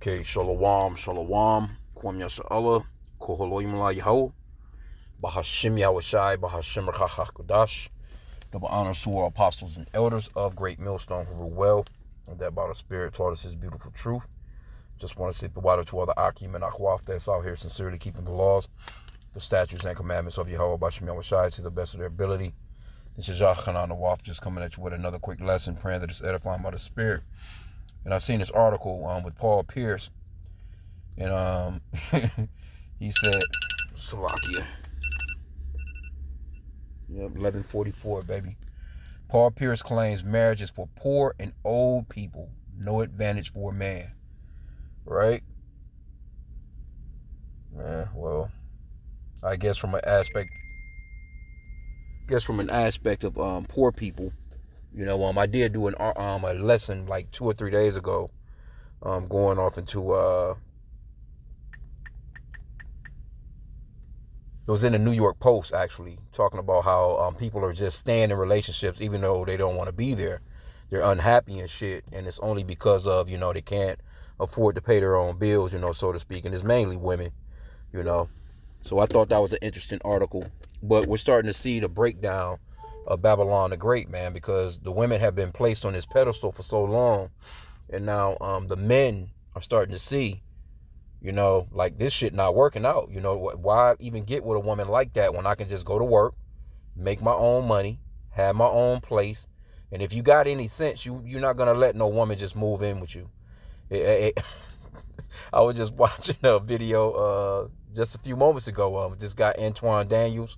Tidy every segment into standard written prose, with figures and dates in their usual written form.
Okay, shalom, shalom, kwam yasha'Allah, koholoim la yaho, bahashim yawashai, bahashim rachach. Double honors to our apostles and elders of Great Millstone who rule well, and that by the Spirit taught us his beautiful truth. Just want to say the water to all the H.I.M and Akhwaf that's out here sincerely keeping the laws, the statutes and commandments of Yahweh Bashim Yawashai to the best of their ability. This is Yahchanan the Waf just coming at you with another quick lesson, praying that it's edifying by the Spirit. And I've seen this article with Paul Pierce, and he said, Salakia. Yep, 1144, baby. Paul Pierce claims marriage is for poor and old people, no advantage for a man. Right? Well, I guess from an aspect of poor people, I did do a lesson like 2 or 3 days ago, going off into it was in the New York Post, actually, talking about how people are just staying in relationships even though they don't want to be there. They're unhappy and shit, and it's only because of, they can't afford to pay their own bills, so to speak, and it's mainly women, So I thought that was an interesting article. But we're starting to see the breakdown of Babylon the Great, man, because the women have been placed on this pedestal for so long, and now the men are starting to see, like this shit not working out. Why even get with a woman like that when I can just go to work, make my own money, have my own place, and if you got any sense, you're not gonna let no woman just move in with you. I was just watching a video just a few moments ago. This guy Antoine Daniels,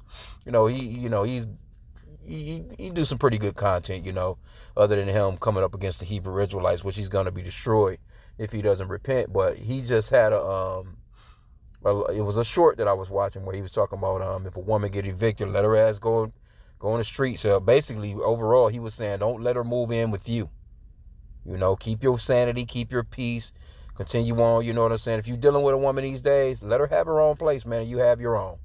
he do some pretty good content, other than him coming up against the Hebrew Israelites, which he's gonna be destroyed if he doesn't repent. But he just had it was a short that I was watching where he was talking about if a woman get evicted, let her ass go on the street. So basically, overall, he was saying don't let her move in with you. Keep your sanity, keep your peace, continue on. You know what I'm saying? If you're dealing with a woman these days, let her have her own place, man, and you have your own.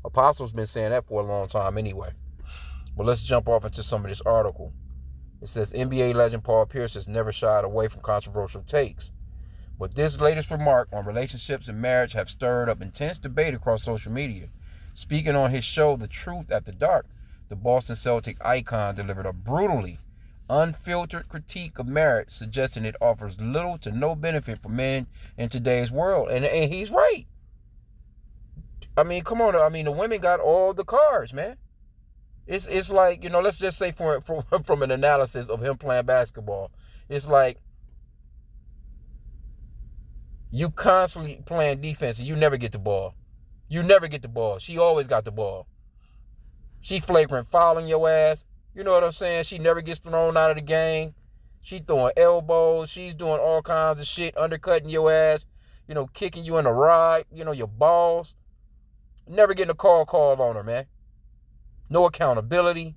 Apostles been saying that for a long time anyway. But let's jump off into some of this article. It says NBA legend Paul Pierce has never shied away from controversial takes. But this latest remark on relationships and marriage have stirred up intense debate across social media. Speaking on his show, The Truth After Dark, the Boston Celtic icon delivered a brutally unfiltered critique of marriage, suggesting it offers little to no benefit for men in today's world. And he's right. I mean, come on. I mean, the women got all the cards, man. It's like, let's just say from an analysis of him playing basketball, it's like you constantly playing defense and you never get the ball. You never get the ball. She always got the ball. She flagrant fouling your ass. You know what I'm saying? She never gets thrown out of the game. She throwing elbows. She's doing all kinds of shit, undercutting your ass, kicking you in the ride, your balls. Never getting a call called on her, man. No accountability.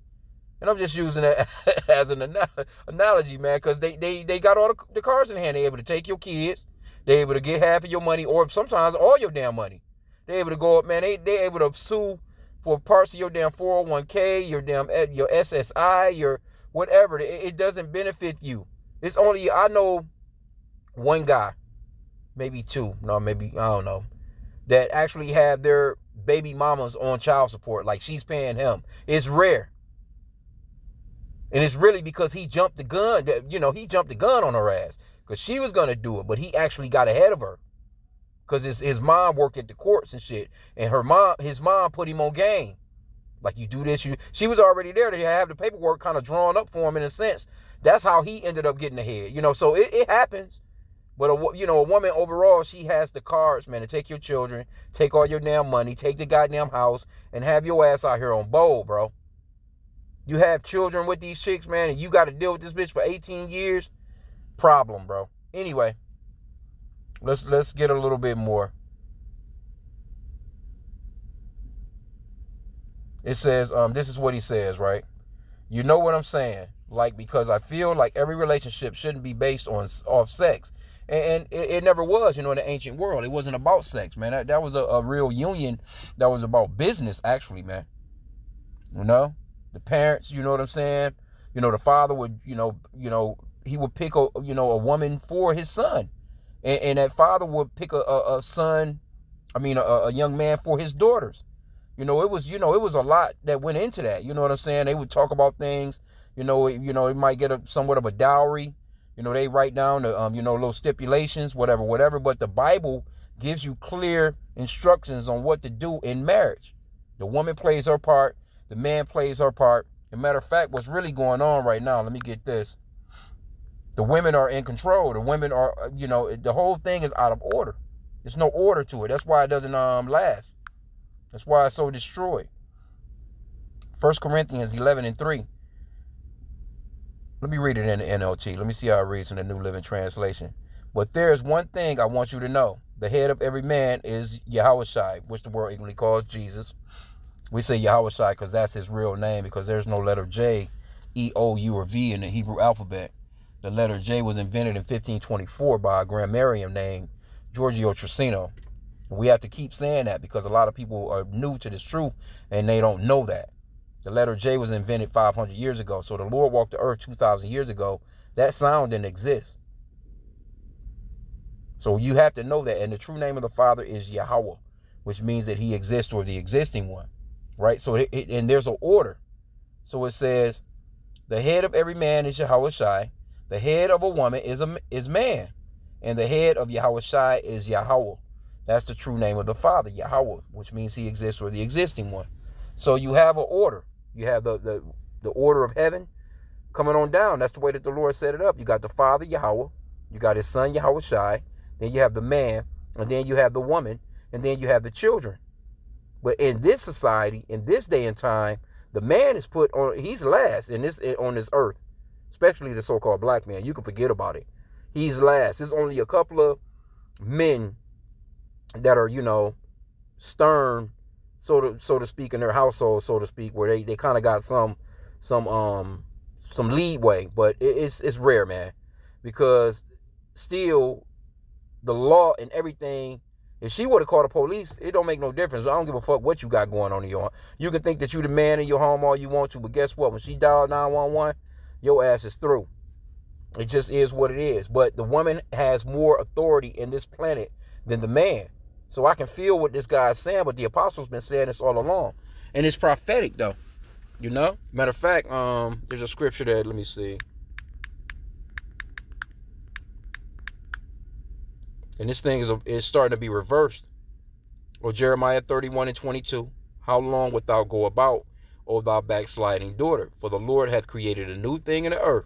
And I'm just using that as an analogy, man, because they got all the cards in hand. They're able to take your kids. They're able to get half of your money, or sometimes all your damn money. They're able to go up, man. They're able to sue for parts of your damn 401k, your SSI, your whatever. It doesn't benefit you. It's only, I know one guy, maybe two, no, maybe, I don't know, that actually have their baby mamas on child support, like she's paying him. It's rare. And it's really because he jumped the gun, he jumped the gun on her ass, because she was going to do it, but he actually got ahead of her. Because his mom worked at the courts and shit. And his mom put him on game. Like, you do this, she was already there to have the paperwork kind of drawn up for him in a sense. That's how he ended up getting ahead. So it happens. But, a woman overall, she has the cards, man, to take your children, take all your damn money, take the goddamn house, and have your ass out here on bold, bro. You have children with these chicks, man, and you got to deal with this bitch for 18 years. Problem, bro. Anyway. Let's get a little bit more. It says, this is what he says, right? You know what I'm saying? Like, because I feel like every relationship shouldn't be based off sex. And it never was, in the ancient world. It wasn't about sex, man. That was a real union that was about business, actually, man. The parents, you know what I'm saying? The father would, he would pick a woman for his son. And that father would pick a son, a young man for his daughters. It was a lot that went into that. You know what I'm saying? They would talk about things. It might get somewhat of a dowry. They write down the little stipulations, whatever. But the Bible gives you clear instructions on what to do in marriage. The woman plays her part. The man plays her part. As a matter of fact, what's really going on right now, let me get this. The women are in control. The women are, the whole thing is out of order. There's no order to it. That's why it doesn't last. That's why it's so destroyed. 1 Corinthians 11:3. Let me read it in the NLT. Let me see how it reads in the New Living Translation. But there is one thing I want you to know. The head of every man is Yahushua, which the world ignorantly calls Jesus. We say Yahushua because that's his real name, because there's no letter J, E, O, U, or V in the Hebrew alphabet. The letter J was invented in 1524 by a grammarian named Giorgio Trissino. We have to keep saying that because a lot of people are new to this truth and they don't know that. The letter J was invented 500 years ago. So the Lord walked the earth 2,000 years ago. That sound didn't exist. So you have to know that. And the true name of the Father is Yahweh, which means that he exists, or the existing one. Right? So and there's an order. So it says, the head of every man is Yahushua. The head of a woman is man. And the head of Yahushua is Yahweh. That's the true name of the Father, Yahweh, which means he exists, or the existing one. So you have an order. You have the order of heaven coming on down. That's the way that the Lord set it up. You got the Father, Yahweh. You got his son, Yahushua. Then you have the man. And then you have the woman. And then you have the children. But in this society, in this day and time, the man is put on, he's last on this earth. Especially the so-called black man. You can forget about it. He's last. There's only a couple of men that are, stern, so to speak, in their household, so to speak, where they kind of got some leeway, but it's rare, man, because still the law and everything. If she would have called the police, it don't make no difference. I don't give a fuck what you got going on in your home. You can think that you the man in your home all you want to, but guess what? When she dialed 911, your ass is through. It just is what it is. But the woman has more authority in this planet than the man. So I can feel what this guy is saying, but the apostles been saying this all along. And it's prophetic, though. Matter of fact, there's a scripture that, let me see. And this thing is starting to be reversed. Or Jeremiah 31:22. How long wilt thou go about, O thou backsliding daughter? For the Lord hath created a new thing in the earth.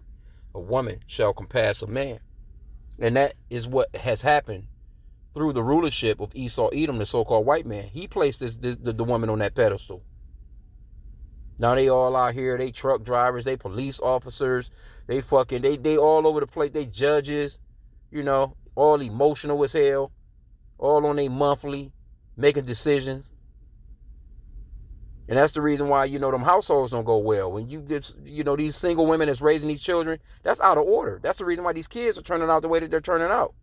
A woman shall compass a man. And that is what has happened through the rulership of Esau Edom, the so-called white man. He placed the woman on that pedestal. Now they all out here. They truck drivers. They police officers. They all over the place. They judges, all emotional as hell. All on their monthly, making decisions. And that's the reason why, them households don't go well. When you just, these single women that's raising these children, that's out of order. That's the reason why these kids are turning out the way that they're turning out.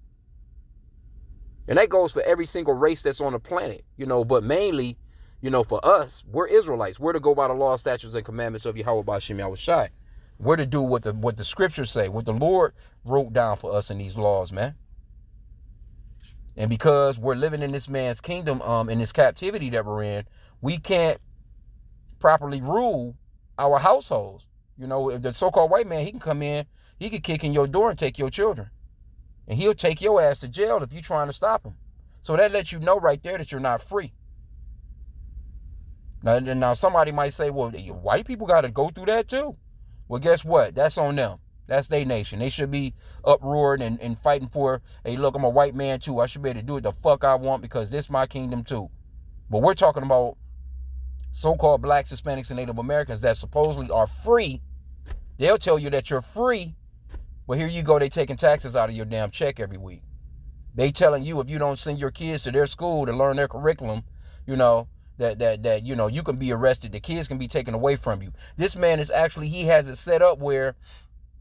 And that goes for every single race that's on the planet, but mainly, for us, we're Israelites. We're to go by the law, statutes, and commandments of Yahweh B'Shem Yahushai. We're to do what the scriptures say, what the Lord wrote down for us in these laws, man. And because we're living in this man's kingdom, in this captivity that we're in, we can't properly rule our households. If the so-called white man, he can come in, he can kick in your door and take your children. And he'll take your ass to jail if you're trying to stop him. So that lets you know right there that you're not free. Now somebody might say, well, white people got to go through that too. Well, guess what? That's on them. That's their nation. They should be uproaring and fighting for, hey, look, I'm a white man too. I should be able to do what the fuck I want because this is my kingdom too. But we're talking about so-called blacks, Hispanics, and Native Americans that supposedly are free. They'll tell you that you're free, but here you go, they taking taxes out of your damn check every week. They telling you if you don't send your kids to their school to learn their curriculum, that you can be arrested. The kids can be taken away from you. This man is actually, he has it set up where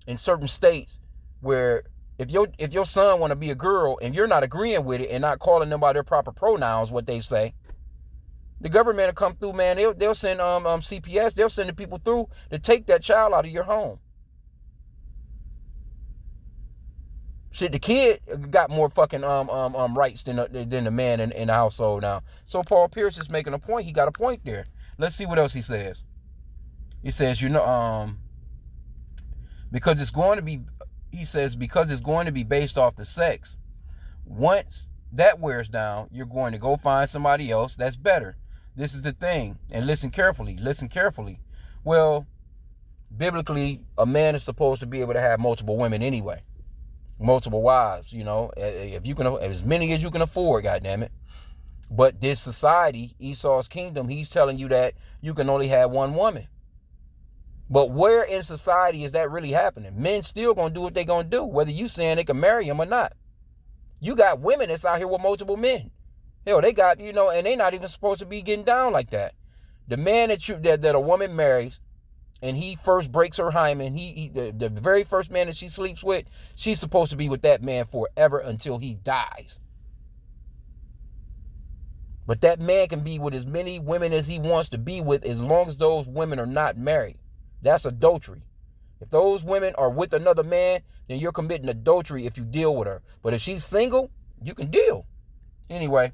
in certain states where if your son want to be a girl and you're not agreeing with it and not calling them by their proper pronouns, what they say, the government will come through, man. They'll send CPS. They'll send the people through to take that child out of your home. Shit, the kid got more fucking rights than the man in the household now. So Paul Pierce is making a point. He got a point there. Let's see what else he says. He says, because it's going to be, he says, because it's going to be based off the sex. Once that wears down, you're going to go find somebody else that's better. This is the thing. And listen carefully. Well, biblically, a man is supposed to be able to have multiple women anyway. Multiple wives, if you can, as many as you can afford, goddammit. But this society, Esau's kingdom, he's telling you that you can only have one woman. But where in society is that really happening? Men still gonna do what they gonna do, whether you saying they can marry him or not. You got women that's out here with multiple men. Hell, they got, and they not even supposed to be getting down like that. The man that a woman marries, and he first breaks her hymen, the very first man that she sleeps with, she's supposed to be with that man forever until he dies. But that man can be with as many women as he wants to be with as long as those women are not married. That's adultery. If those women are with another man, then you're committing adultery if you deal with her. But if she's single, you can deal. Anyway,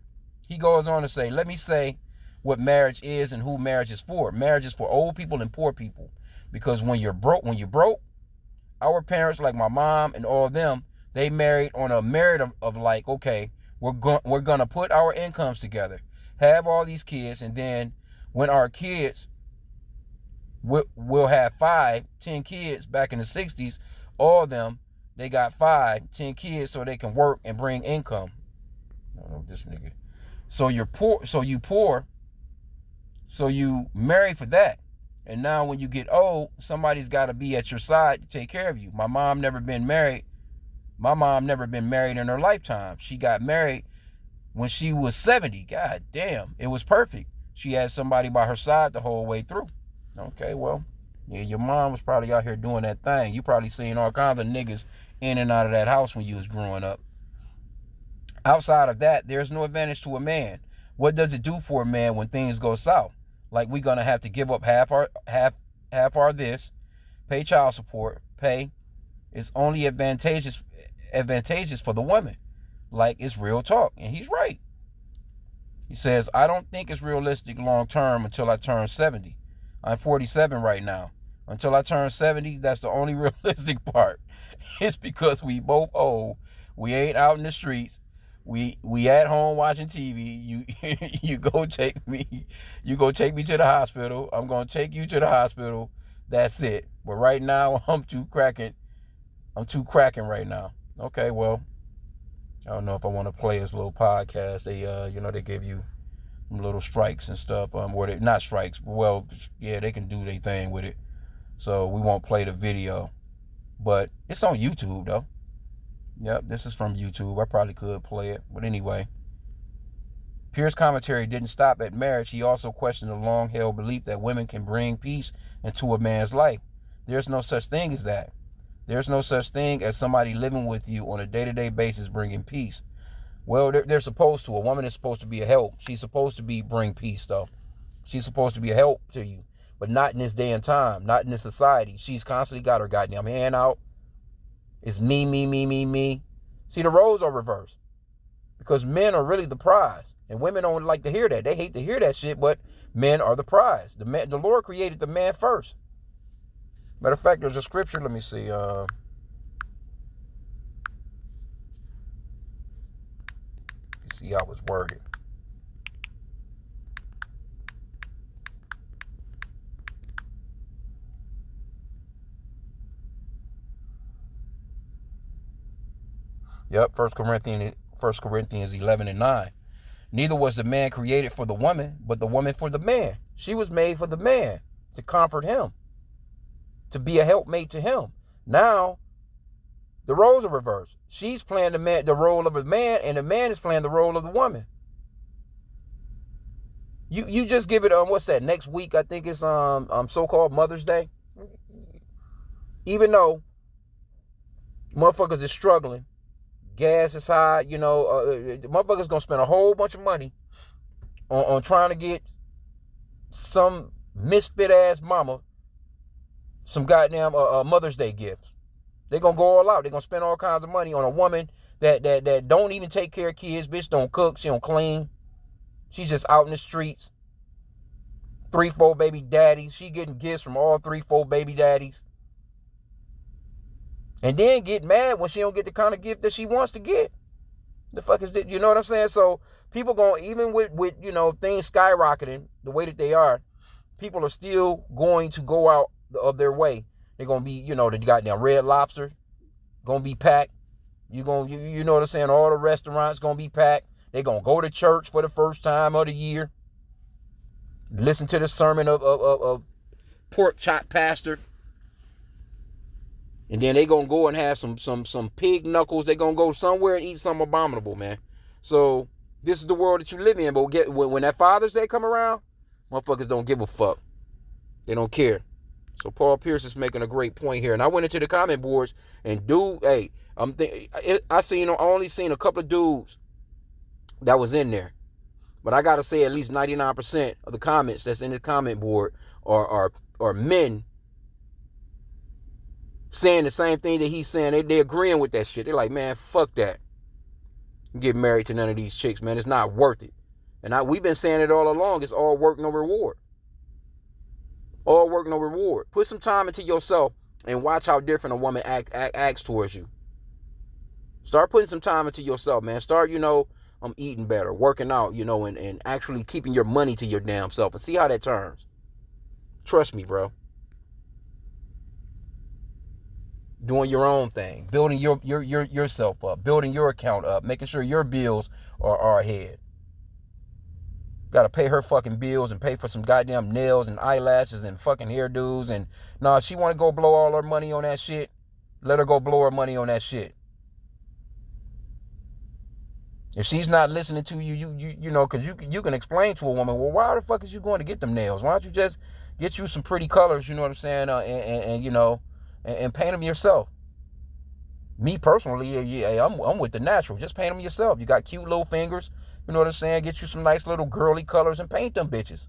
he goes on to say, let me say what marriage is and who marriage is for. Marriage is for old people and poor people. Because when you're broke, our parents, like my mom and all of them, they married on a merit of like, okay, we're going to put our incomes together, have all these kids, and then when our kids, we'll have 5-10 kids. Back in the 60s, all of them, they got 5-10 kids so they can work and bring income. I don't know this nigga. So you're poor, so you marry for that. And now when you get old, somebody's got to be at your side to take care of you. My mom never been married in her lifetime. She got married when she was 70. God damn, it was perfect. She had somebody by her side the whole way through. Okay, well, yeah, your mom was probably out here doing that thing. You probably seen all kinds of niggas in and out of that house when you was growing up. Outside of that, there's no advantage to a man. What does it do for a man when things go south? Like, we're gonna have to give up half our this, pay child support, pay. It's only advantageous for the woman. Like, it's real talk, and he's right. He says, I don't think it's realistic long term until I turn 70. I'm 47 right now. Until I turn 70, that's the only realistic part. It's because we both old. We ain't out in the streets. We at home watching TV. You go take me to the hospital. I'm gonna take you to the hospital. That's it. But right now I'm too cracking right now. Okay, well, I don't know if I want to play this little podcast. They give you little strikes and stuff. Or they not strikes, but well, yeah, they can do their thing with it. So we won't play the video. But it's on YouTube though. Yep, this is from YouTube. I probably could play it. But anyway, Pierce's commentary didn't stop at marriage. He also questioned the long-held belief that women can bring peace into a man's life. There's no such thing as that. There's no such thing as somebody living with you on a day-to-day basis bringing peace. Well, they're supposed to. A woman is supposed to be a help. She's supposed to bring peace, though. She's supposed to be a help to you. But not in this day and time. Not in this society. She's constantly got her goddamn hand out. It's me, me, me, me, me. See, the roles are reversed. Because men are really the prize. And women don't like to hear that. They hate to hear that shit, but men are the prize. The Lord created the man first. Matter of fact, there's a scripture. Let me see. You see how it's worded. Yep, 1 Corinthians 11:9. Neither was the man created for the woman, but the woman for the man. She was made for the man, to comfort him, to be a helpmate to him. Now, the roles are reversed. She's playing the role of a man, and the man is playing the role of the woman. You just give it what's that? Next week, I think it's so-called Mother's Day. Even though motherfuckers is struggling, gas is high, motherfuckers gonna spend a whole bunch of money on trying to get some misfit ass mama some goddamn Mother's Day gifts. They're going to go all out. They're going to spend all kinds of money on a woman that don't even take care of kids. Bitch don't cook. She don't clean. She's just out in the streets. 3-4 baby daddies. She getting gifts from all 3-4 baby daddies. And then get mad when she don't get the kind of gift that she wants to get. The fuck is that? You know what I'm saying? So people going, even with things skyrocketing the way that they are, people are still going to go out of their way. They're going to be, the goddamn Red Lobster going to be packed. You know what I'm saying? All the restaurants going to be packed. They're going to go to church for the first time of the year. Listen to the sermon of pork chop pastor. And then they going to go and have some pig knuckles. They going to go somewhere and eat something abominable, man. So this is the world that you live in. But when that Father's Day come around, motherfuckers don't give a fuck. They don't care. So Paul Pierce is making a great point here. And I went into the comment boards and I only seen a couple of dudes that was in there. But I got to say at least 99% of the comments that's in the comment board are men saying the same thing that he's saying. They agreeing with that shit. They're like, man, fuck that. Get married to none of these chicks, man. It's not worth it. And we've been saying it all along. It's all work, no reward. All work, no reward. Put some time into yourself and watch how different a woman acts towards you. Start putting some time into yourself, man. Start, eating better, working out, and actually keeping your money to your damn self and see how that turns. Trust me, bro. Doing your own thing, building yourself up, building your account up, making sure your bills are ahead. Got to pay her fucking bills and pay for some goddamn nails and eyelashes and fucking hairdos. And if she want to go blow all her money on that shit, let her go blow her money on that shit. If she's not listening to you, because you can explain to a woman, well, why the fuck is you going to get them nails? Why don't you just get you some pretty colors, you know what I'm saying, and paint them yourself. Me personally, I'm with the natural. Just paint them yourself. You got cute little fingers. You know what I'm saying? Get you some nice little girly colors and paint them bitches.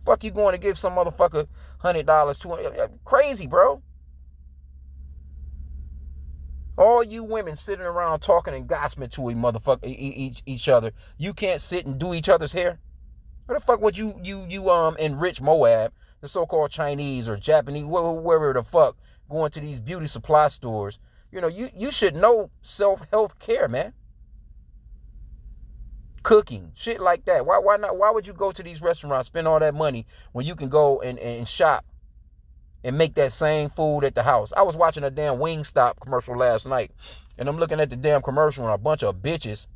Fuck you going to give some motherfucker $100, $200? Crazy, bro. All you women sitting around talking and gossiping to each other. You can't sit and do each other's hair. What the fuck would you enrich Moab, the so-called Chinese or Japanese, wherever the fuck, going to these beauty supply stores? You should know self-health care, man. Cooking, shit like that. Why not? Why would you go to these restaurants, spend all that money when you can go and shop and make that same food at the house? I was watching a damn Wingstop commercial last night, and I'm looking at the damn commercial and a bunch of bitches,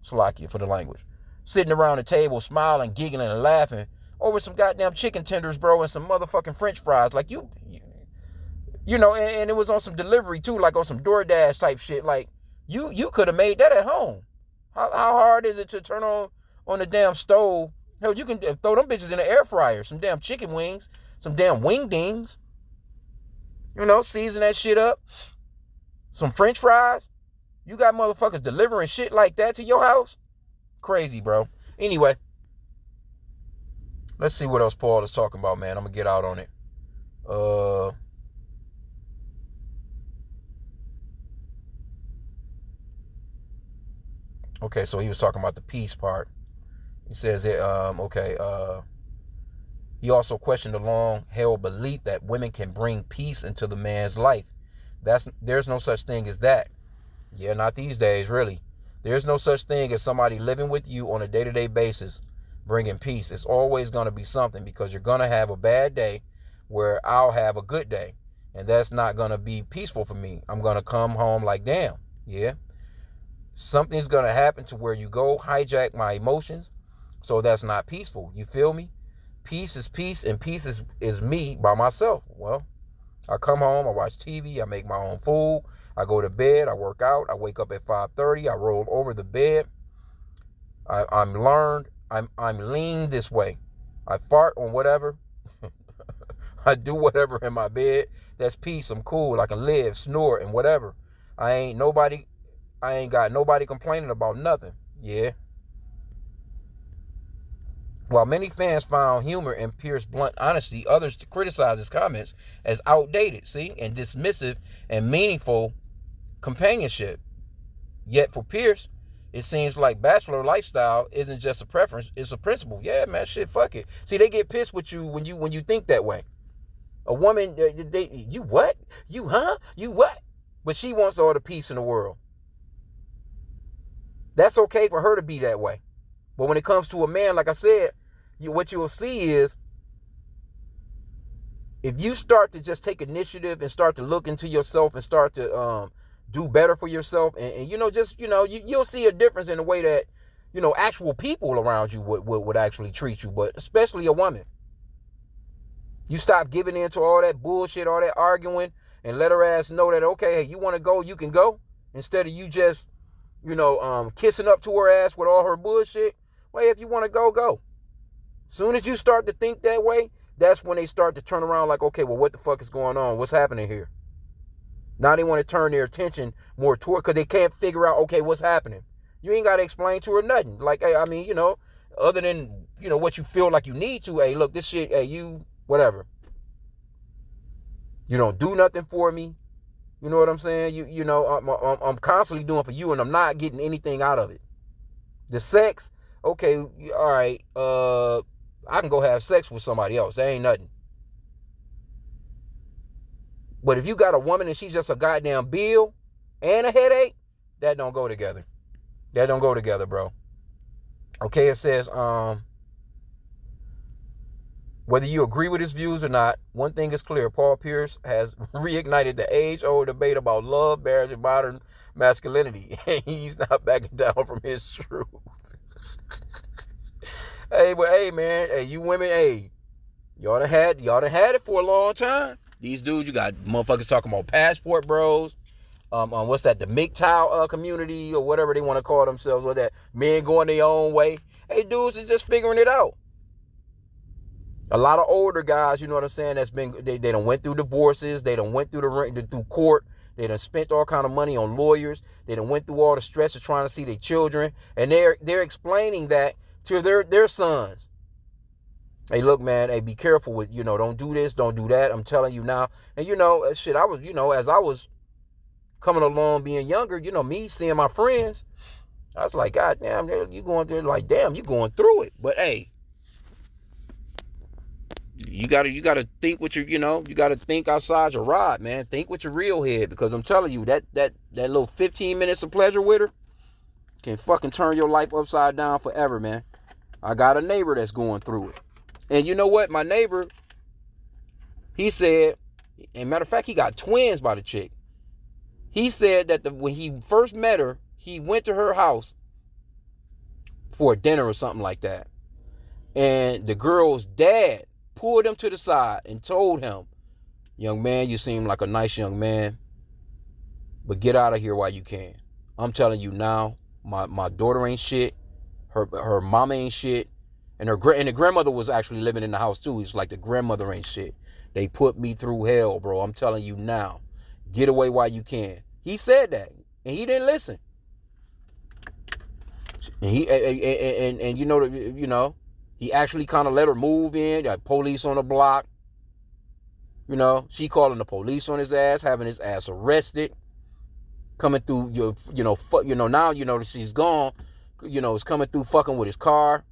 Slovakia for the language, sitting around the table smiling, giggling, and laughing over some goddamn chicken tenders, bro, and some motherfucking French fries. Like and it was on some delivery too, like on some DoorDash type shit. Like you could have made that at home. How hard is it to turn on the damn stove? Hell, you can throw them bitches in the air fryer. Some damn chicken wings, some damn wingdings. Season that shit up. Some French fries. You got motherfuckers delivering shit like that to your house? Crazy, bro. Anyway, let's see what else Paul is talking about, man. I'm gonna get out on it. Okay, so he was talking about the peace part. He says that, he also questioned the long-held belief that women can bring peace into the man's life. There's no such thing as that. Yeah, not these days, really. There's no such thing as somebody living with you on a day-to-day basis bringing peace. It's always going to be something, because you're going to have a bad day where I'll have a good day. And that's not going to be peaceful for me. I'm going to come home like, damn, yeah. Something's going to happen to where you go hijack my emotions. So that's not peaceful. You feel me? Peace is peace, and peace is me by myself. Well, I come home, I watch TV, I make my own food, I go to bed, I work out, I wake up at 5:30, I roll over the bed. I'm lean this way. I fart on whatever. I do whatever in my bed. That's peace. I'm cool. I can live, snore, and whatever. I ain't got nobody complaining about nothing. Yeah. While many fans found humor in Pierce's blunt honesty, others criticized his comments as outdated, and dismissive and meaningful companionship. Yet for Pierce, it seems like bachelor lifestyle isn't just a preference, it's a principle. Yeah, man, shit, fuck it. See, they get pissed with you when you think that way. A woman, you what? You huh? You what? But she wants all the peace in the world. That's okay for her to be that way. But when it comes to a man, like I said, what you'll see is if you start to just take initiative and start to look into yourself and start to do better for yourself, and you'll see a difference in the way that actual people around you would actually treat you, but especially a woman. You stop giving in to all that bullshit, all that arguing, and let her ass know that, okay, hey, you want to go, you can go, instead of you just kissing up to her ass with all her bullshit. Well, if you want to go, go. Soon as you start to think that way, that's when they start to turn around like, okay, well, what the fuck is going on? What's happening here? Now they want to turn their attention more toward, because they can't figure out, okay, what's happening. You ain't got to explain to her nothing. Like, I mean, other than, what you feel like you need to. Hey, look, this shit, hey, you, whatever. You don't do nothing for me. You know what I'm saying? I'm constantly doing for you, and I'm not getting anything out of it. The sex, okay, all right, I can go have sex with somebody else. That ain't nothing. But if you got a woman and she's just a goddamn bill and a headache, that don't go together. That don't go together, bro. Okay, it says, whether you agree with his views or not, one thing is clear. Paul Pierce has reignited the age-old debate about love, marriage, and modern masculinity. And he's not backing down from his truth. Hey, but hey, man, hey, you women, hey, y'all done had it for a long time. These dudes, you got motherfuckers talking about passport bros. What's that? The MGTOW community or whatever they want to call themselves. Or that men going their own way. Hey, dudes is just figuring it out. A lot of older guys, you know what I'm saying? They done went through divorces. They done went through court. They done spent all kind of money on lawyers. They done went through all the stress of trying to see their children, and they're explaining that to their sons. Hey, look, man, hey, be careful with, don't do this, don't do that. I'm telling you now. And, shit, I was, as I was coming along being younger, me seeing my friends, I was like, God damn, you going through, like, damn, you going through it. But, hey, you gotta think with your, you gotta think outside your rod, man. Think with your real head, because I'm telling you, that little 15 minutes of pleasure with her can fucking turn your life upside down forever, man. I got a neighbor that's going through it. And you know what? My neighbor, he said, and matter of fact, he got twins by the chick. He said that when he first met her, he went to her house for a dinner or something like that. And the girl's dad pulled him to the side and told him, young man, you seem like a nice young man, but get out of here while you can. I'm telling you now, my daughter ain't shit. Her mama ain't shit. And the grandmother was actually living in the house too. It's like the grandmother ain't shit. They put me through hell, bro. I'm telling you now. Get away while you can. He said that, and he didn't listen. And he actually kind of let her move in. Got police on the block. She calling the police on his ass, having his ass arrested. Coming through now that she's gone. It's coming through fucking with his car.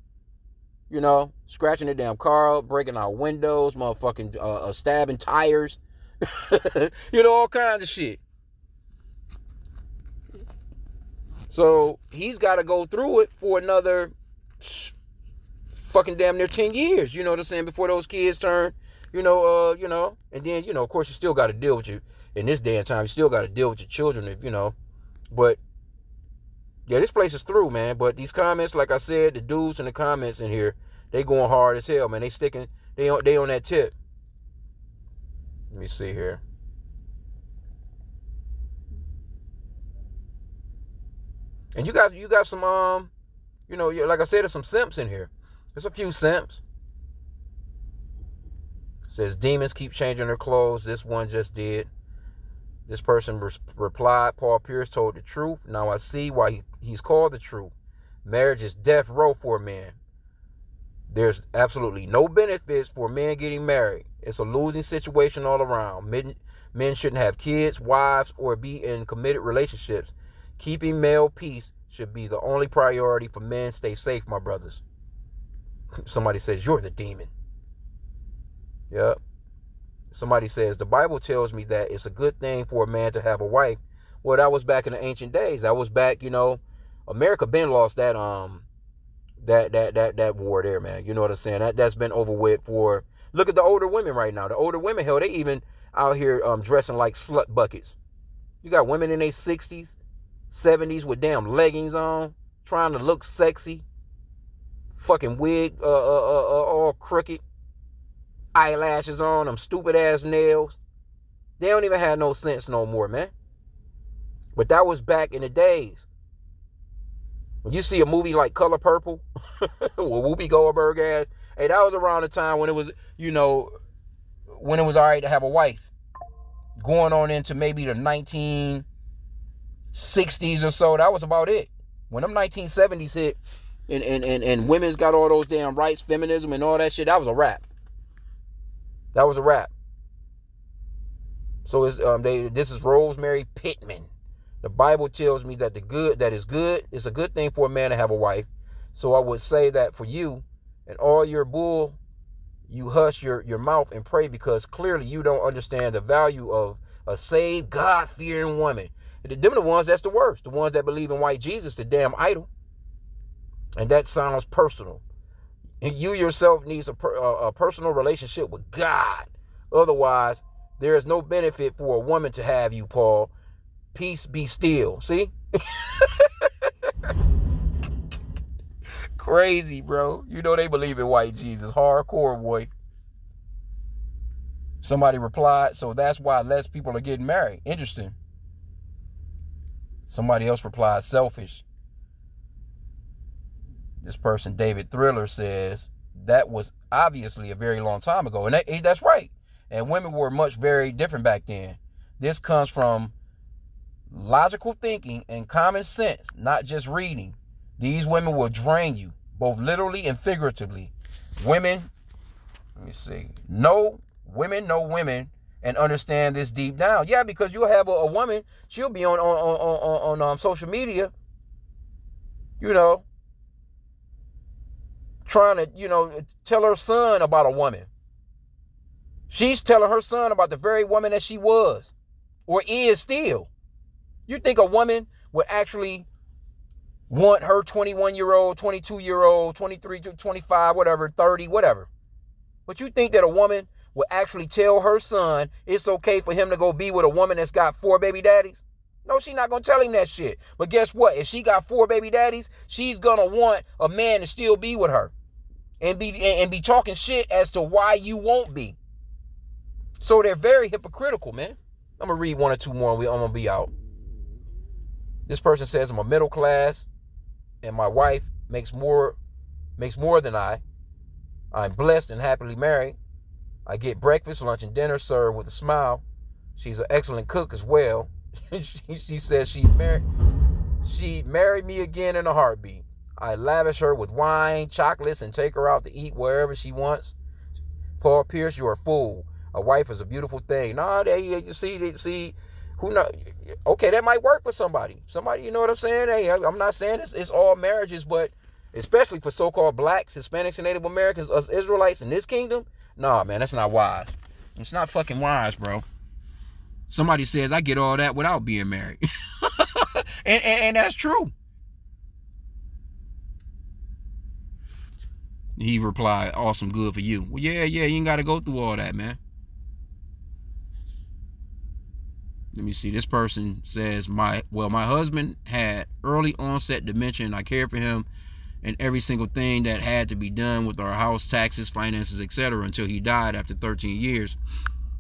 Scratching the damn car up, breaking our windows, motherfucking stabbing tires. All kinds of shit. So he's got to go through it for another fucking damn near 10 years. You know what I'm saying? Before those kids turn, and then, of course, you still got to deal with you. In this day and time, you still got to deal with your children, But, yeah, this place is through, man. But these comments, like I said, the dudes in the comments in here, they going hard as hell, man. They on that tip. Let me see here. And you got some like I said, there's some simps in here. There's a few simps. It says demons keep changing their clothes. This one just did. This person replied, Paul Pierce told the truth. Now I see why he's called the truth. Marriage is death row for a man. There's absolutely no benefits for men getting married. It's a losing situation all around. Men shouldn't have kids, wives, or be in committed relationships. Keeping male peace should be the only priority for men. Stay safe, my brothers. Somebody says, you're the demon. Yep. Somebody says, the Bible tells me that it's a good thing for a man to have a wife. Well, that was back in the ancient days. That was back, America been lost that that war there, man. You know what I'm saying? That's been over with for. Look at the older women right now. The older women, hell, they even out here dressing like slut buckets. You got women in their 60s, 70s with damn leggings on, trying to look sexy. Fucking wig, all crooked, eyelashes on, them stupid ass nails. They don't even have no sense no more, man. But that was back in the days. When you see a movie like Color Purple, with Whoopi Goldberg ass, hey, that was around the time when it was, when it was all right to have a wife. Going on into maybe the 1960s or so, that was about it. When them 1970s hit, and women's got all those damn rights, feminism, and all that shit, that was a wrap. That was a wrap. So this is Rosemary Pittman. The Bible tells me that it's a good thing for a man to have a wife. So I would say that for you and all your bull, you hush your mouth and pray, because clearly you don't understand the value of a saved, God-fearing woman. Them are the ones that's the worst. The ones that believe in white Jesus, the damn idol. And that sounds personal. And you yourself needs a personal relationship with God. Otherwise, there is no benefit for a woman to have you, Paul. Peace be still. See? Crazy, bro. They believe in white Jesus. Hardcore, boy. Somebody replied, so that's why less people are getting married. Interesting. Somebody else replied, selfish. This person, David Thriller, says that was obviously a very long time ago. And that's right. And women were much very different back then. This comes from logical thinking and common sense, not just reading. These women will drain you, both literally and figuratively. Women, let me see, know women and understand this deep down. Yeah, because you'll have a woman, she'll be on social media, trying to, tell her son about a woman. She's telling her son about the very woman that she was or is still. You think a woman would actually want her 21-year-old, 22-year-old, 23, 25, whatever, 30, whatever. But you think that a woman would actually tell her son it's okay for him to go be with a woman that's got 4 baby daddies? No, she's not going to tell him that shit. But guess what? If she got 4 baby daddies, she's going to want a man to still be with her. And be talking shit as to why you won't be. So they're very hypocritical, man. I'm going to read 1 or 2 more and I'm going to be out. This person says, I'm a middle class and my wife makes more than I. I'm blessed and happily married. I get breakfast, lunch, and dinner served with a smile. She's an excellent cook as well. She says she'd marry me again in a heartbeat. I lavish her with wine, chocolates, and take her out to eat wherever she wants. Paul Pierce, you're a fool. A wife is a beautiful thing. Nah, you see, who know? Okay, that might work for somebody. Somebody, you know what I'm saying? Hey, I'm not saying it's all marriages, but especially for so-called blacks, Hispanics, and Native Americans, us Israelites in this kingdom, nah, man, that's not wise. It's not fucking wise, bro. Somebody says, I get all that without being married. and that's true. He replied, awesome, good for you. Well, yeah, you ain't got to go through all that, man. Let me see. This person says, my husband had early onset dementia, and I cared for him and every single thing that had to be done with our house, taxes, finances, etc. until he died after 13 years.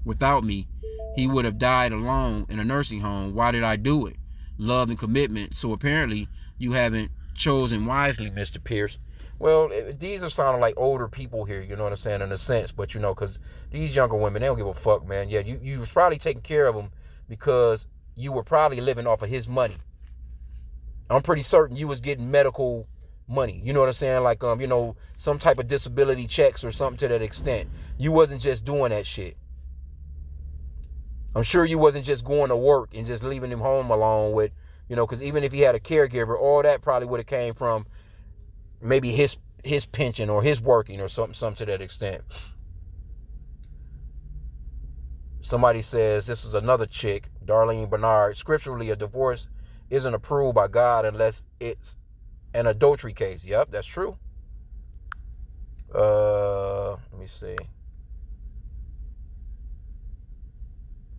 Without me, he would have died alone in a nursing home. Why did I do it? Love and commitment. So apparently you haven't chosen wisely, Mr. Pierce. Well, these are sounding like older people here, you know what I'm saying, in a sense. But, because these younger women, they don't give a fuck, man. Yeah, you was probably taking care of them because you were probably living off of his money. I'm pretty certain you was getting medical money. You know what I'm saying? Like, some type of disability checks or something to that extent. You wasn't just doing that shit. I'm sure you wasn't just going to work and just leaving him home alone with, because even if he had a caregiver, all that probably would have came from maybe his pension or his working or something to that extent. Somebody says, this is another chick, Darlene Bernard. Scripturally, a divorce isn't approved by God unless it's an adultery case. Yep, that's true. Let me see.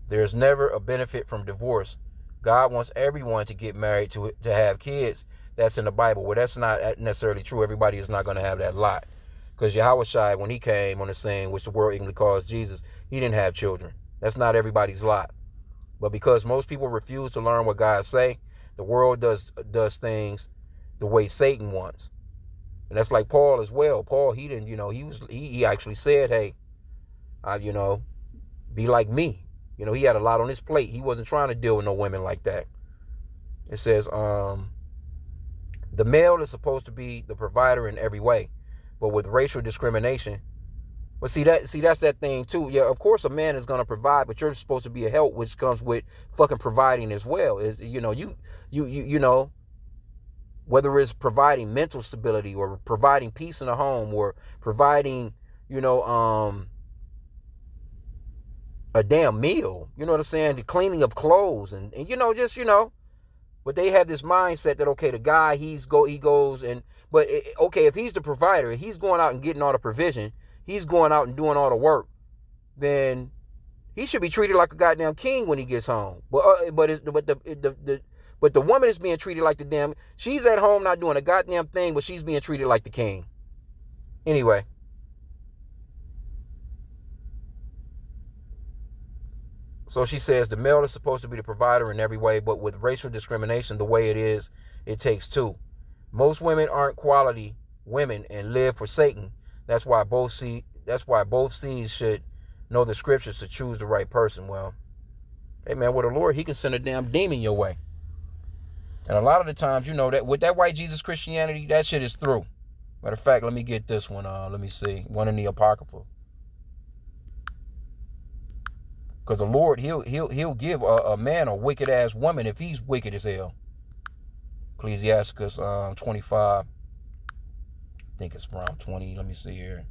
There's never a benefit from divorce. God wants everyone to get married to have kids. That's in the Bible. Well, that's not necessarily true. Everybody is not going to have that lot. Because Yahushua, when he came on the scene, which the world ignorantly calls Jesus, he didn't have children. That's not everybody's lot. But because most people refuse to learn what God say, the world does things the way Satan wants. And that's like Paul as well. Paul, he didn't, he actually said, hey, be like me. He had a lot on his plate. He wasn't trying to deal with no women like that. It says, the male is supposed to be the provider in every way, but with racial discrimination. But that's that thing too. Yeah, of course a man is going to provide, but you're supposed to be a help, which comes with fucking providing as well. Whether it's providing mental stability or providing peace in the home or providing, a damn meal, you know what I'm saying? The cleaning of clothes and but they have this mindset that, okay, the guy, he goes and, but okay, if he's the provider, he's going out and getting all the provision, he's going out and doing all the work, then he should be treated like a goddamn king when he gets home. But the woman is being treated like the damn, she's at home not doing a goddamn thing, but she's being treated like the king. Anyway. So she says the male is supposed to be the provider in every way, but with racial discrimination the way it is, it takes two. Most women aren't quality women and live for Satan. That's why both seeds should know the scriptures to choose the right person. Well, hey man, with the Lord, he can send a damn demon your way. And a lot of the times, that with that white Jesus Christianity, that shit is through. Matter of fact, let me get this one. Let me see. One in the Apocrypha. Because the Lord, he'll give a man a wicked ass woman if he's wicked as hell. Ecclesiasticus 25. I think it's around 20. Let me see here.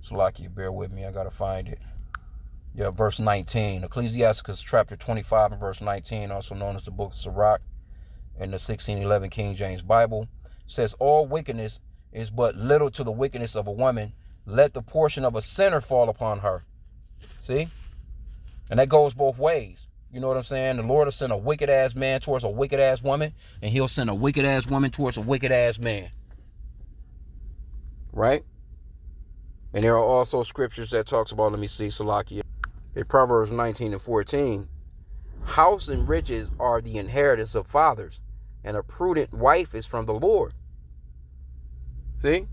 Salakia, bear with me. I got to find it. Yeah, verse 19. Ecclesiasticus chapter 25 and verse 19, also known as the book of Sirach in the 1611 King James Bible, says, all wickedness is but little to the wickedness of a woman. Let the portion of a sinner fall upon her. See? And that goes both ways. You know what I'm saying? The Lord will send a wicked ass man towards a wicked ass woman, and he'll send a wicked ass woman towards a wicked ass man. Right? And there are also scriptures that talks about, let me see, Salakia. In Proverbs 19 and 14. House and riches are the inheritance of fathers, and a prudent wife is from the Lord. See?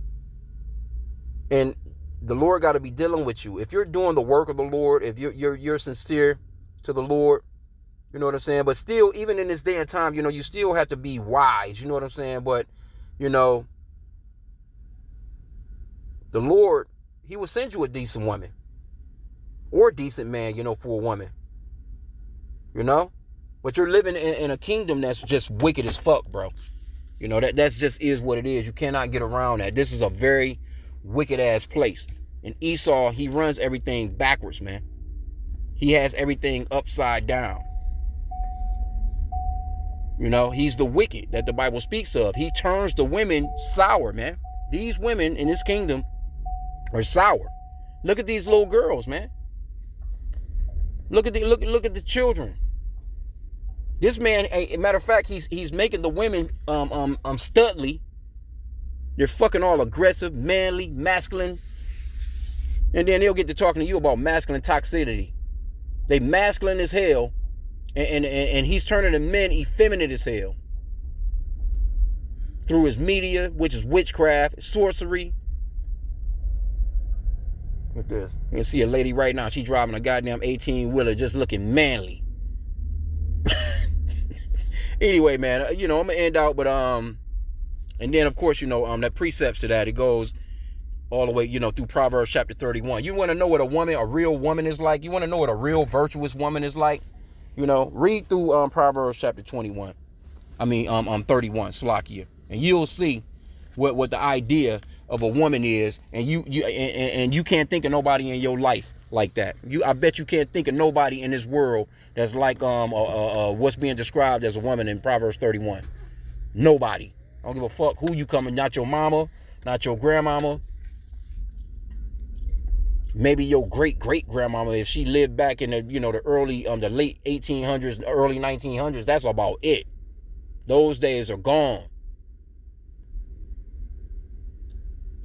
And the Lord got to be dealing with you. If you're doing the work of the Lord, if you're sincere to the Lord, you know what I'm saying? But still, even in this day and time, you still have to be wise. You know what I'm saying? But, the Lord, he will send you a decent woman or a decent man, for a woman, but you're living in a kingdom that's just wicked as fuck, bro. That's just is what it is. You cannot get around that. This is a very wicked ass place. And Esau, he runs everything backwards, man. He has everything upside down. He's the wicked that the Bible speaks of. He turns the women sour, man. These women in this kingdom are sour. Look at these little girls, man. Look at the children. This man, a matter of fact, he's making the women studly. They're fucking all aggressive, manly, masculine. And then they'll get to talking to you about masculine toxicity. They masculine as hell, and he's turning the men effeminate as hell. through his media, which is witchcraft, sorcery. Look at this. You can see a lady right now. She driving a goddamn 18-wheeler, just looking manly. Anyway, man, I'm gonna end out, but and then of course, that precepts to that, it goes all the way, through Proverbs chapter 31. You want to know what a real woman is like? You want to know what a real virtuous woman is like? Read through Proverbs chapter 21. 31, Slakia, and you'll see what the idea of a woman is, and you can't think of nobody in your life like that. I bet you can't think of nobody in this world that's like what's being described as a woman in Proverbs 31. Nobody. I don't give a fuck who you coming. Not your mama, not your grandmama. Maybe your great grandmama, if she lived back in the early the late 1800s, early 1900s. That's about it. Those days are gone.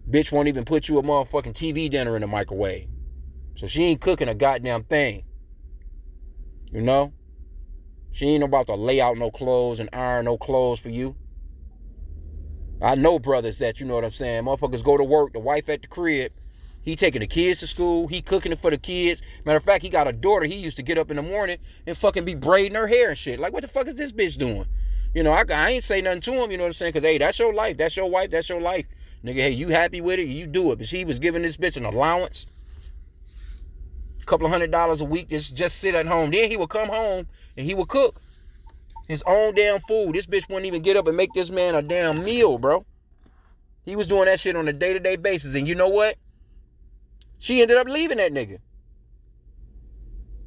Bitch won't even put you a motherfucking TV dinner in the microwave. So she ain't cooking a goddamn thing. She ain't about to lay out no clothes and iron no clothes for you. I know brothers that, you know what I'm saying, motherfuckers go to work, the wife at the crib, he taking the kids to school, he cooking it for the kids. Matter of fact, he got a daughter, he used to get up in the morning and fucking be braiding her hair and shit. Like, what the fuck is this bitch doing? I ain't say nothing to him, you know what I'm saying, because, hey, that's your life, that's your wife, that's your life. Nigga, hey, you happy with it, you do it. But he was giving this bitch an allowance, a couple of $100 a week, just sit at home. Then he would come home and he would cook his own damn food. This bitch wouldn't even get up and make this man a damn meal, bro. He was doing that shit on a day-to-day basis. And you know what? She ended up leaving that nigga.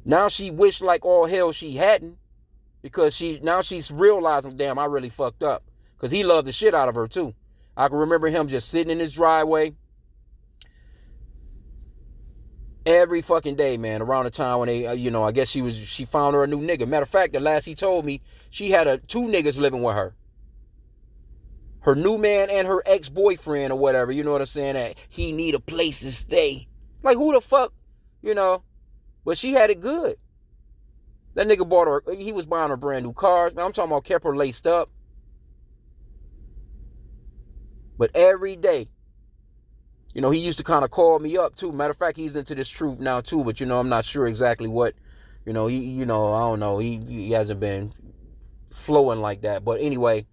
Now she wished like all hell she hadn't. Because she's realizing, damn, I really fucked up. Because he loved the shit out of her too. I can remember him just sitting in his driveway every fucking day, man, around the time when they, I guess she found her a new nigga. Matter of fact, the last he told me, she had two niggas living with her. Her new man and her ex-boyfriend or whatever, you know what I'm saying, that he need a place to stay. Like, who the fuck, But she had it good. That nigga he was buying her brand new cars. Man, I'm talking about kept her laced up. But every day, he used to kind of call me up too. Matter of fact, he's into this truth now too. But I'm not sure exactly what, I don't know. He hasn't been flowing like that. But anyway,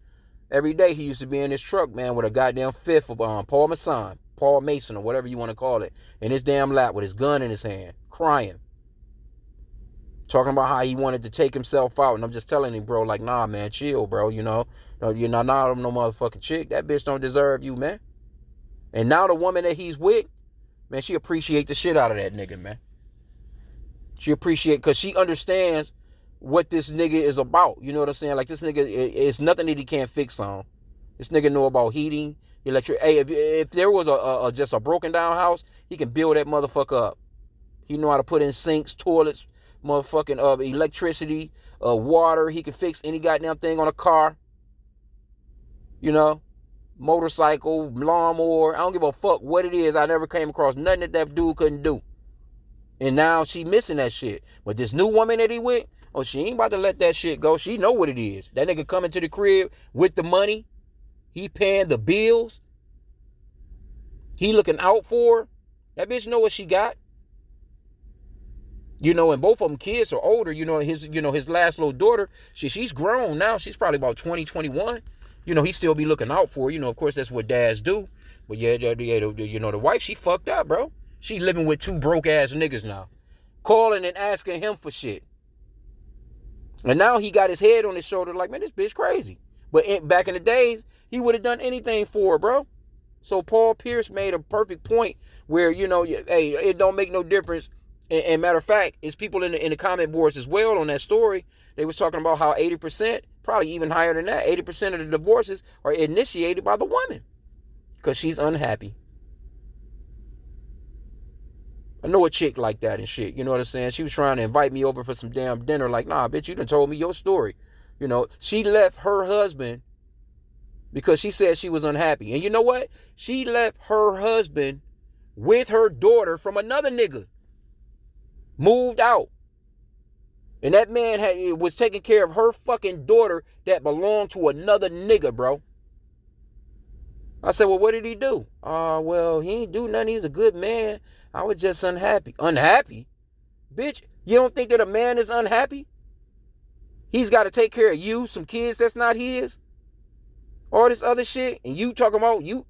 every day he used to be in his truck, man, with a goddamn fifth of Paul Mason, or whatever you want to call it, in his damn lap with his gun in his hand, crying, talking about how he wanted to take himself out. And I'm just telling him, bro, like, nah, man, chill, bro. No, you're not no motherfucking chick. That bitch don't deserve you, man. And now the woman that he's with, man, she appreciate the shit out of that nigga, man. She appreciate, because she understands what this nigga is about. You know what I'm saying? Like, this nigga, it's nothing that he can't fix on. This nigga know about heating, electric. Hey, if there was just a broken down house, he can build that motherfucker up. He know how to put in sinks, toilets, motherfucking electricity, water. He can fix any goddamn thing on a car. Motorcycle, lawnmower. I don't give a fuck what it is. I never came across nothing that dude couldn't do. And now she missing that shit. But this new woman that he with, she ain't about to let that shit go. She know what it is. That nigga coming to the crib with the money. He paying the bills. He looking out for her. That bitch know what she got. And both of them kids are older. His last little daughter, she's grown now. She's probably about 20, 21. He still be looking out for her. Of course, that's what dads do. But yeah, the wife, she fucked up, bro. She living with two broke ass niggas now. Calling and asking him for shit. And now he got his head on his shoulder like, man, this bitch crazy. But back in the days, he would have done anything for her, bro. So Paul Pierce made a perfect point where, hey, it don't make no difference. And matter of fact, it's people in the comment boards as well on that story. They was talking about how 80%, probably even higher than that, 80% of the divorces are initiated by the woman because she's unhappy. I know a chick like that and shit. You know what I'm saying? She was trying to invite me over for some damn dinner. Like, nah, bitch, you done told me your story. She left her husband because she said she was unhappy. And you know what? She left her husband with her daughter from another nigga. Moved out. And that man was taking care of her fucking daughter that belonged to another nigga, bro. I said, well, what did he do? Well, he ain't do nothing. He was a good man. I was just unhappy. Unhappy? Bitch, you don't think that a man is unhappy? He's got to take care of you, some kids that's not his, all this other shit, and you talking about you.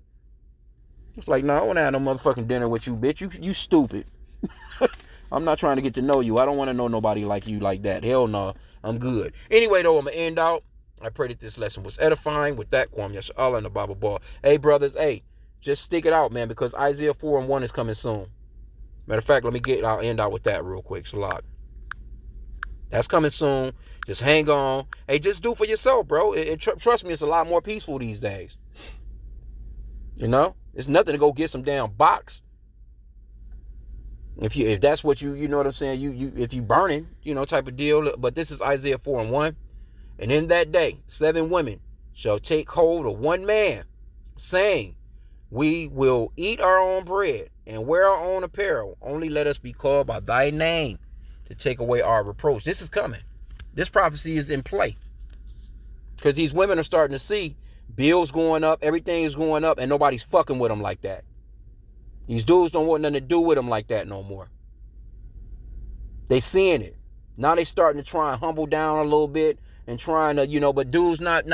It's like, no, I don't want to have no motherfucking dinner with you, bitch. You stupid. I'm not trying to get to know you. I don't want to know nobody like you like that. Hell no. I'm good. Anyway, though, I'm going to end out. I pray that this lesson was edifying. With that, Kwam Yashala and the Bible Ball. Hey, brothers, hey, just stick it out, man, because Isaiah 4:1 is coming soon. Matter of fact, I'll end out with that real quick. Shalak. That's coming soon. Just hang on. Hey, just do for yourself, bro. Trust me, it's a lot more peaceful these days. You know? It's nothing to go get some damn box. If that's what you know what I'm saying, if you burning, type of deal. But this is Isaiah 4:1. And in that day, 7 women shall take hold of one man, saying, we will eat our own bread and wear our own apparel. Only let us be called by thy name to take away our reproach. This is coming. This prophecy is in play. Because these women are starting to see bills going up, everything is going up, and nobody's fucking with them like that. These dudes don't want nothing to do with them like that no more. They seeing it. Now they starting to try and humble down a little bit and trying to, but dudes not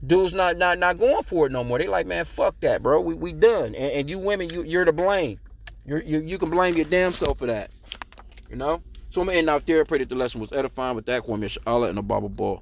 dudes not going for it no more. They like, man, fuck that, bro. We done. And you women, you're to blame. You can blame your damn self for that. So I'm gonna end out there. I pray that the lesson was edifying. With that, Kwam Yashala and the Bible Ball.